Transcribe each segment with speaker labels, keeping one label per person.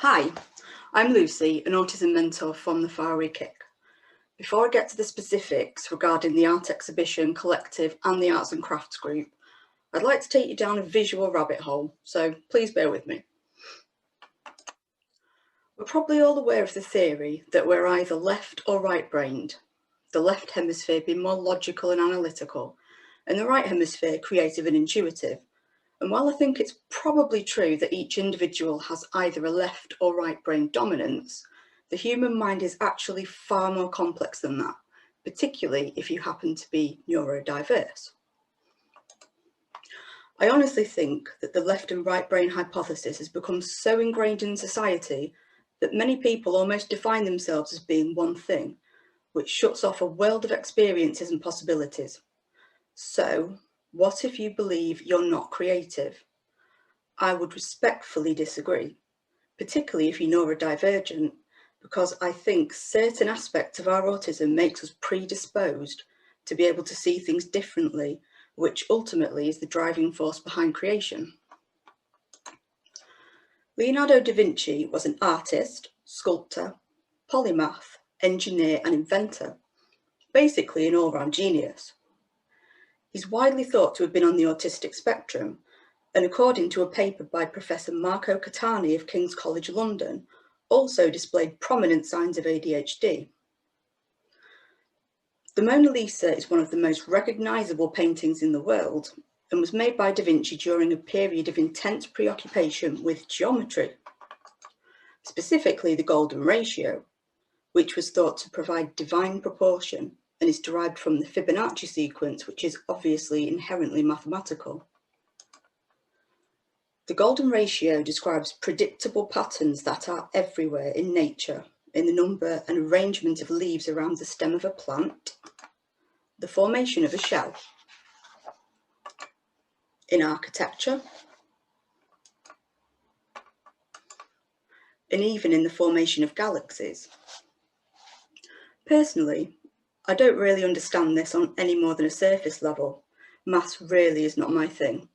Speaker 1: Hi, I'm Lucy, an autism mentor from the Faraway CIC. Before I get to the specifics regarding the art exhibition, collective and the arts and crafts group, I'd like to take you down a visual rabbit hole, so please bear with me. We're probably all aware of the theory that we're either left or right-brained, the left hemisphere being more logical and analytical, and the right hemisphere creative and intuitive. And while I think it's probably true that each individual has either a left or right brain dominance, the human mind is actually far more complex than that, particularly if you happen to be neurodiverse. I honestly think that the left and right brain hypothesis has become so ingrained in society that many people almost define themselves as being one thing, which shuts off a world of experiences and possibilities. So, what if you believe you're not creative? I would respectfully disagree, particularly if you're neurodivergent, because I think certain aspects of our autism makes us predisposed to be able to see things differently, which ultimately is the driving force behind creation. Leonardo da Vinci was an artist, sculptor, polymath, engineer and inventor, basically an all-round genius. He's widely thought to have been on the autistic spectrum, and according to a paper by Professor Marco Catani of King's College London, also displayed prominent signs of ADHD. The Mona Lisa is one of the most recognisable paintings in the world and was made by Da Vinci during a period of intense preoccupation with geometry, specifically the golden ratio, which was thought to provide divine proportion and is derived from the Fibonacci sequence, which is obviously inherently mathematical. The golden ratio describes predictable patterns that are everywhere in nature, in the number and arrangement of leaves around the stem of a plant, the formation of a shell, in architecture, and even in the formation of galaxies. Personally, I don't really understand this on any more than a surface level. Maths really is not my thing.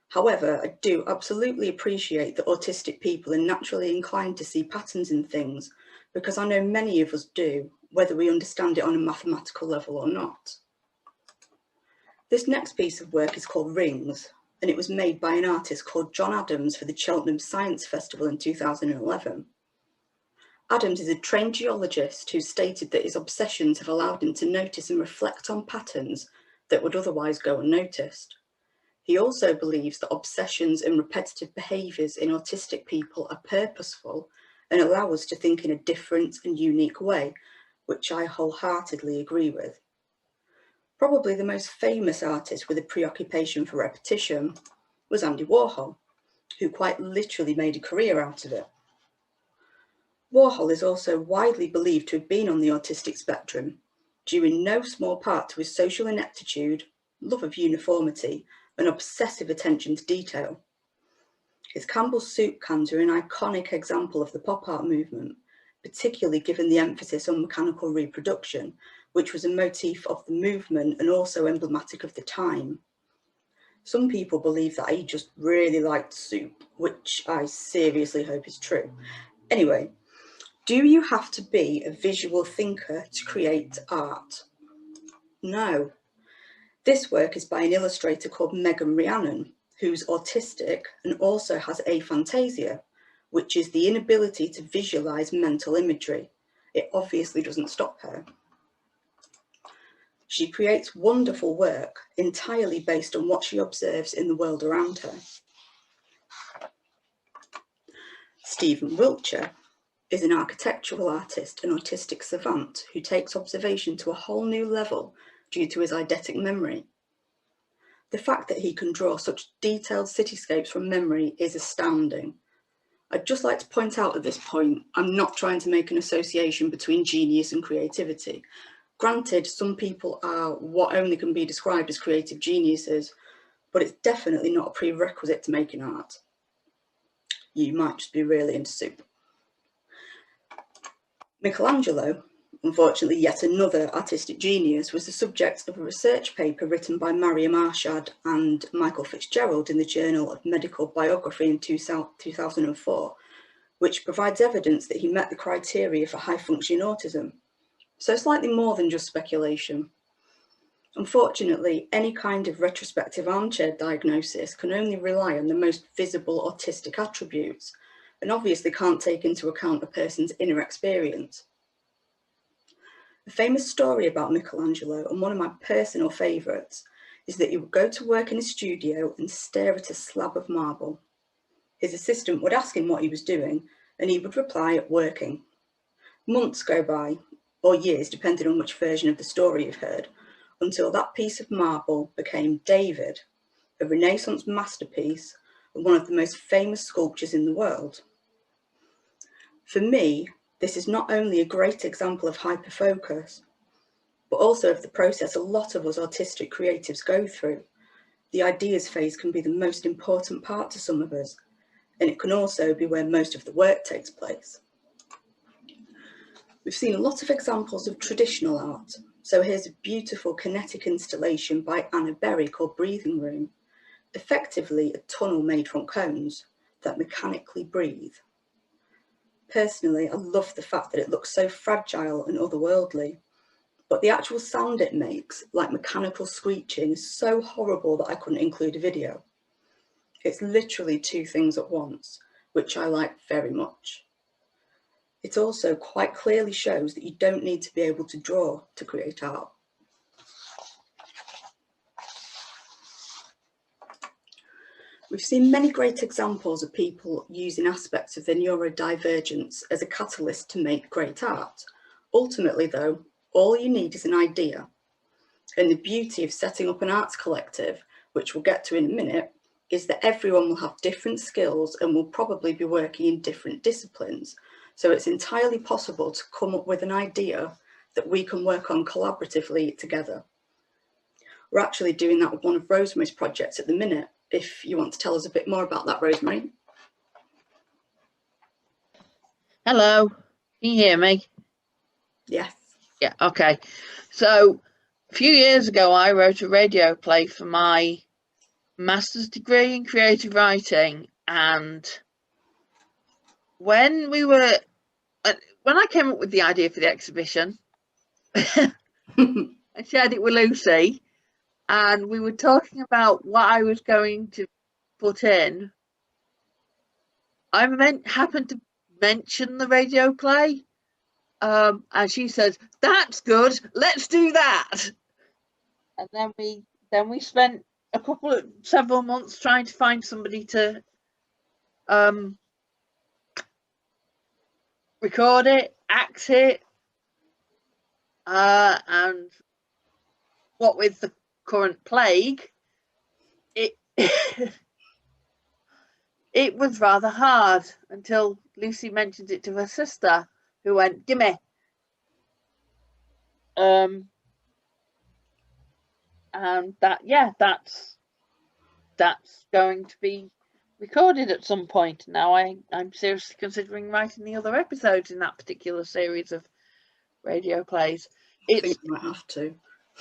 Speaker 1: However, I do absolutely appreciate that autistic people are naturally inclined to see patterns in things, because I know many of us do, whether we understand it on a mathematical level or not. This next piece of work is called Rings, and it was made by an artist called John Adams for the Cheltenham Science Festival in 2011. Adams is a trained geologist who stated that his obsessions have allowed him to notice and reflect on patterns that would otherwise go unnoticed. He also believes that obsessions and repetitive behaviours in autistic people are purposeful and allow us to think in a different and unique way, which I wholeheartedly agree with. Probably the most famous artist with a preoccupation for repetition was Andy Warhol, who quite literally made a career out of it. Warhol is also widely believed to have been on the autistic spectrum, due in no small part to his social ineptitude, love of uniformity, and obsessive attention to detail. His Campbell's soup cans are an iconic example of the pop art movement, particularly given the emphasis on mechanical reproduction, which was a motif of the movement and also emblematic of the time. Some people believe that he just really liked soup, which I seriously hope is true. Anyway, do you have to be a visual thinker to create art? No. This work is by an illustrator called Megan Rhiannon, who's autistic and also has aphantasia, which is the inability to visualise mental imagery. It obviously doesn't stop her. She creates wonderful work entirely based on what she observes in the world around her. Stephen Wiltshire is an architectural artist and autistic savant who takes observation to a whole new level due to his eidetic memory. The fact that he can draw such detailed cityscapes from memory is astounding. I'd just like to point out at this point, I'm not trying to make an association between genius and creativity. Granted, some people are what only can be described as creative geniuses, but it's definitely not a prerequisite to making art. You might just be really into soup. Michelangelo, unfortunately yet another artistic genius, was the subject of a research paper written by Mariam Arshad and Michael Fitzgerald in the Journal of Medical Biography in 2004, which provides evidence that he met the criteria for high-functioning autism. So slightly more than just speculation. Unfortunately, any kind of retrospective armchair diagnosis can only rely on the most visible autistic attributes, and obviously can't take into account a person's inner experience. A famous story about Michelangelo, and one of my personal favourites, is that he would go to work in a studio and stare at a slab of marble. His assistant would ask him what he was doing, and he would reply, working. Months go by, or years, depending on which version of the story you've heard, until that piece of marble became David, a Renaissance masterpiece and one of the most famous sculptures in the world. For me, this is not only a great example of hyperfocus, but also of the process a lot of us autistic creatives go through. The ideas phase can be the most important part to some of us, and it can also be where most of the work takes place. We've seen a lot of examples of traditional art, so here's a beautiful kinetic installation by Anna Berry called Breathing Room, effectively a tunnel made from cones that mechanically breathe. Personally, I love the fact that it looks so fragile and otherworldly, but the actual sound it makes, like mechanical screeching, is so horrible that I couldn't include a video. It's literally two things at once, which I like very much. It also quite clearly shows that you don't need to be able to draw to create art. We've seen many great examples of people using aspects of their neurodivergence as a catalyst to make great art. Ultimately, though, all you need is an idea. And the beauty of setting up an arts collective, which we'll get to in a minute, is that everyone will have different skills and will probably be working in different disciplines. So it's entirely possible to come up with an idea that we can work on collaboratively together. We're actually doing that with one of Rosemary's projects at the minute. If you want to tell us a bit more about that, Rosemary.
Speaker 2: Hello, can you hear me?
Speaker 1: Yes.
Speaker 2: Yeah, okay. So a few years ago, I wrote a radio play for my master's degree in creative writing, and when I came up with the idea for the exhibition, I shared it with Lucy, and we were talking about what I was going to put in. I happened to mention the radio play, and she says, "That's good. Let's do that." And then we spent several months trying to find somebody to record it, act it, and what with the current plague, it it was rather hard until Lucy mentioned it to her sister, who went, "Gimme." And that's going to be recorded at some point. Now I'm seriously considering writing the other episodes in that particular series of radio plays.
Speaker 1: I think you might have to.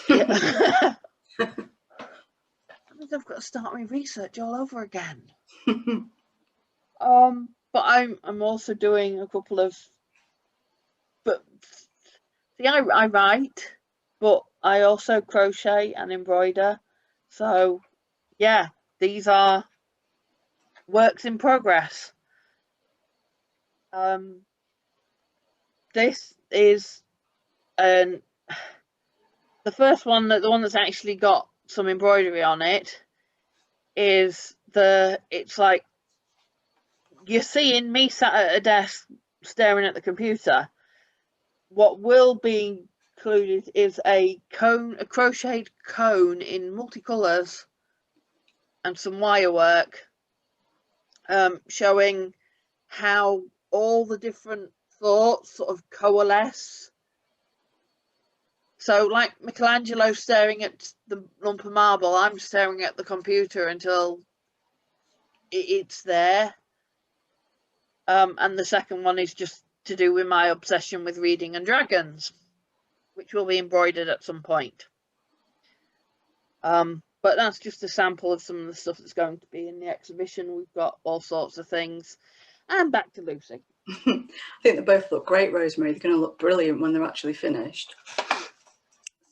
Speaker 2: Yeah. That means I've got to start my research all over again. But I'm also doing a couple of. But see, I write, but I also crochet and embroider. So yeah, these are works in progress. This is the first one, the one that's actually got some embroidery on it, is it's like you're seeing me sat at a desk staring at the computer. What will be included is a crocheted cone in multicolours and some wire work, showing how all the different thoughts sort of coalesce. So like Michelangelo staring at the lump of marble, I'm staring at the computer until it's there. And the second one is just to do with my obsession with reading and dragons, which will be embroidered at some point. But that's just a sample of some of the stuff that's going to be in the exhibition. We've got all sorts of things. And back to Lucy.
Speaker 1: I think they both look great, Rosemary. They're going to look brilliant when they're actually finished.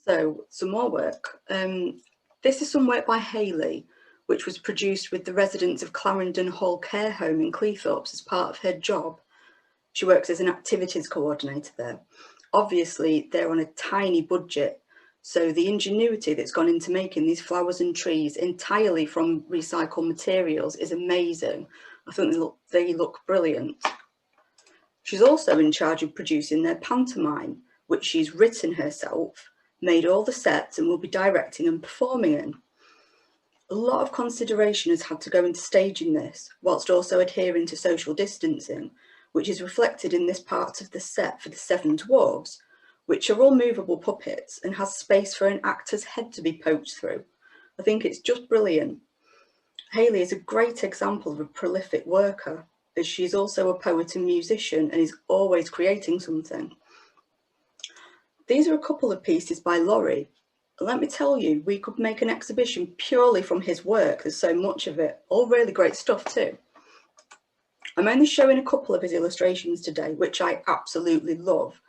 Speaker 1: So, some more work. This is some work by Hayley, which was produced with the residents of Clarendon Hall Care Home in Cleethorpes as part of her job. She works as an activities coordinator there. Obviously, they're on a tiny budget, so the ingenuity that's gone into making these flowers and trees entirely from recycled materials is amazing. I think they look brilliant. She's also in charge of producing their pantomime, which she's written herself, made all the sets, and will be directing and performing in. A lot of consideration has had to go into staging this, whilst also adhering to social distancing, which is reflected in this part of the set for the 7 dwarves, which are all movable puppets and has space for an actor's head to be poked through. I think it's just brilliant. Hayley is a great example of a prolific worker, as she's also a poet and musician and is always creating something. These are a couple of pieces by Laurie. Let me tell you, we could make an exhibition purely from his work. There's so much of it, all really great stuff too. I'm only showing a couple of his illustrations today, which I absolutely love,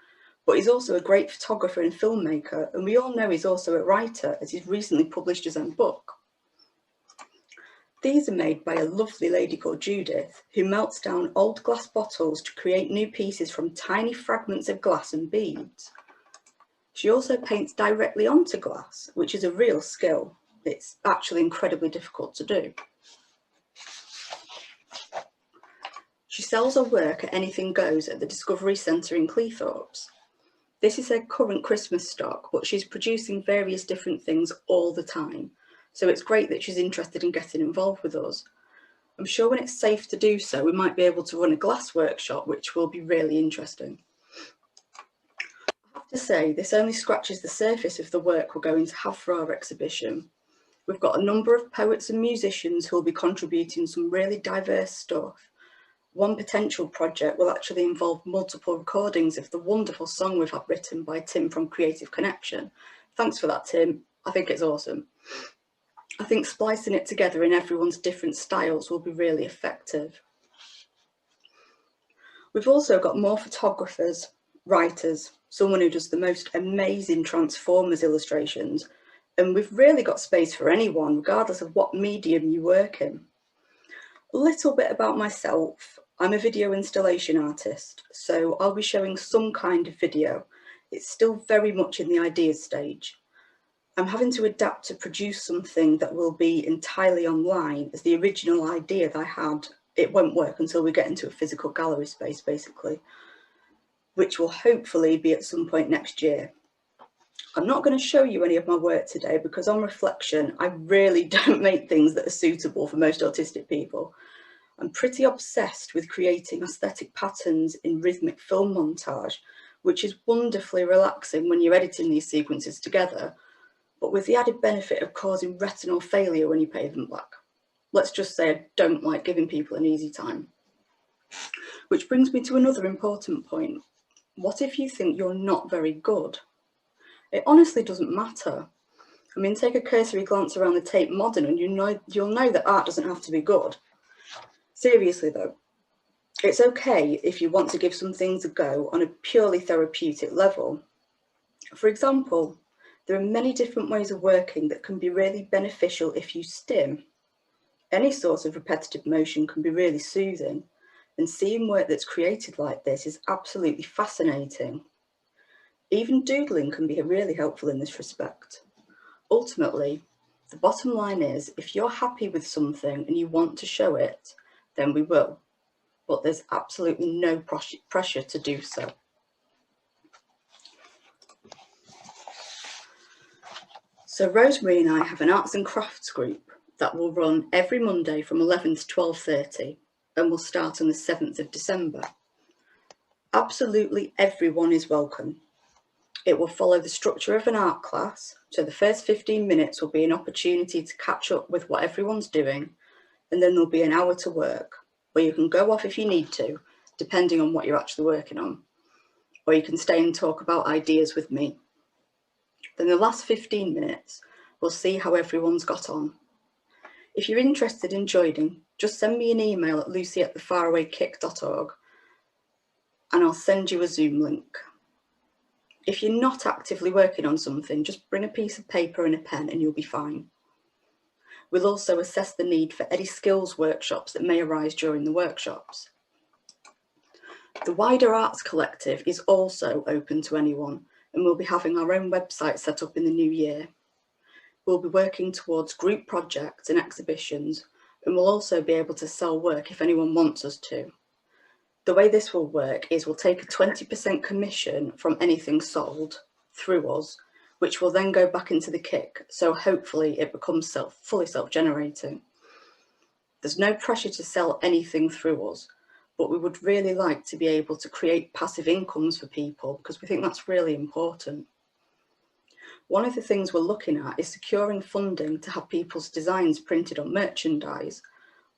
Speaker 1: but he's also a great photographer and filmmaker, and we all know he's also a writer, as he's recently published his own book. These are made by a lovely lady called Judith, who melts down old glass bottles to create new pieces from tiny fragments of glass and beads. She also paints directly onto glass, which is a real skill. It's actually incredibly difficult to do. She sells her work at Anything Goes at the Discovery Centre in Cleethorpes. This is her current Christmas stock, but she's producing various different things all the time. So it's great that she's interested in getting involved with us. I'm sure when it's safe to do so, we might be able to run a glass workshop, which will be really interesting. I have to say, this only scratches the surface of the work we're going to have for our exhibition. We've got a number of poets and musicians who will be contributing some really diverse stuff. One potential project will actually involve multiple recordings of the wonderful song we've had written by Tim from Creative Connection. Thanks for that, Tim. I think it's awesome. I think splicing it together in everyone's different styles will be really effective. We've also got more photographers, writers, someone who does the most amazing Transformers illustrations, and we've really got space for anyone, regardless of what medium you work in. A little bit about myself. I'm a video installation artist, so I'll be showing some kind of video. It's still very much in the ideas stage. I'm having to adapt to produce something that will be entirely online, as the original idea that I had, it won't work until we get into a physical gallery space, basically, which will hopefully be at some point next year. I'm not going to show you any of my work today because on reflection, I really don't make things that are suitable for most autistic people. I'm pretty obsessed with creating aesthetic patterns in rhythmic film montage, which is wonderfully relaxing when you're editing these sequences together, but with the added benefit of causing retinal failure when you paint them black. Let's just say I don't like giving people an easy time. Which brings me to another important point. What if you think you're not very good? It honestly doesn't matter. I mean, take a cursory glance around the Tate Modern and you'll know that art doesn't have to be good. Seriously though, it's okay if you want to give some things a go on a purely therapeutic level. For example, there are many different ways of working that can be really beneficial if you stim. Any sort of repetitive motion can be really soothing, and seeing work that's created like this is absolutely fascinating. Even doodling can be really helpful in this respect. Ultimately, the bottom line is, if you're happy with something and you want to show it, then we will. But there's absolutely no pressure to do so. So Rosemary and I have an arts and crafts group that will run every Monday from 11 to 12:30 and will start on the 7th of December. Absolutely everyone is welcome. It will follow the structure of an art class, so the first 15 minutes will be an opportunity to catch up with what everyone's doing, and then there'll be an hour to work, where you can go off if you need to, depending on what you're actually working on, or you can stay and talk about ideas with me. Then the last 15 minutes, we'll see how everyone's got on. If you're interested in joining, just send me an email at lucy@thefarawaykick.org and I'll send you a Zoom link. If you're not actively working on something, just bring a piece of paper and a pen and you'll be fine. We'll also assess the need for any skills workshops that may arise during the workshops. The wider arts collective is also open to anyone, and we'll be having our own website set up in the new year. We'll be working towards group projects and exhibitions, and we'll also be able to sell work if anyone wants us to. The way this will work is we'll take a 20% commission from anything sold through us, which will then go back into the kick, so hopefully it becomes fully self-generating. There's no pressure to sell anything through us, but we would really like to be able to create passive incomes for people because we think that's really important. One of the things we're looking at is securing funding to have people's designs printed on merchandise,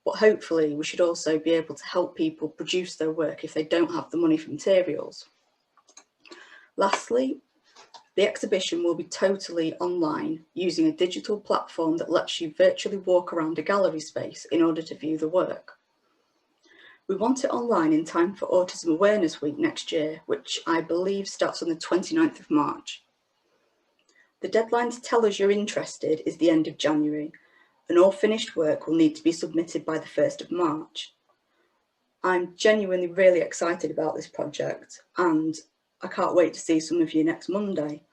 Speaker 1: but hopefully we should also be able to help people produce their work if they don't have the money for materials. Lastly, the exhibition will be totally online using a digital platform that lets you virtually walk around a gallery space in order to view the work. We want it online in time for Autism Awareness Week next year, which I believe starts on the 29th of March. The deadline to tell us you're interested is the end of January, and all finished work will need to be submitted by the 1st of March. I'm genuinely really excited about this project, and I can't wait to see some of you next Monday.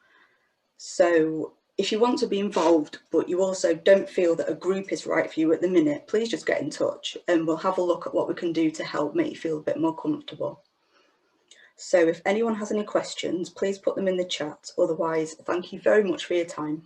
Speaker 1: So if you want to be involved, but you also don't feel that a group is right for you at the minute, please just get in touch and we'll have a look at what we can do to help make you feel a bit more comfortable. So if anyone has any questions, please put them in the chat. Otherwise, thank you very much for your time.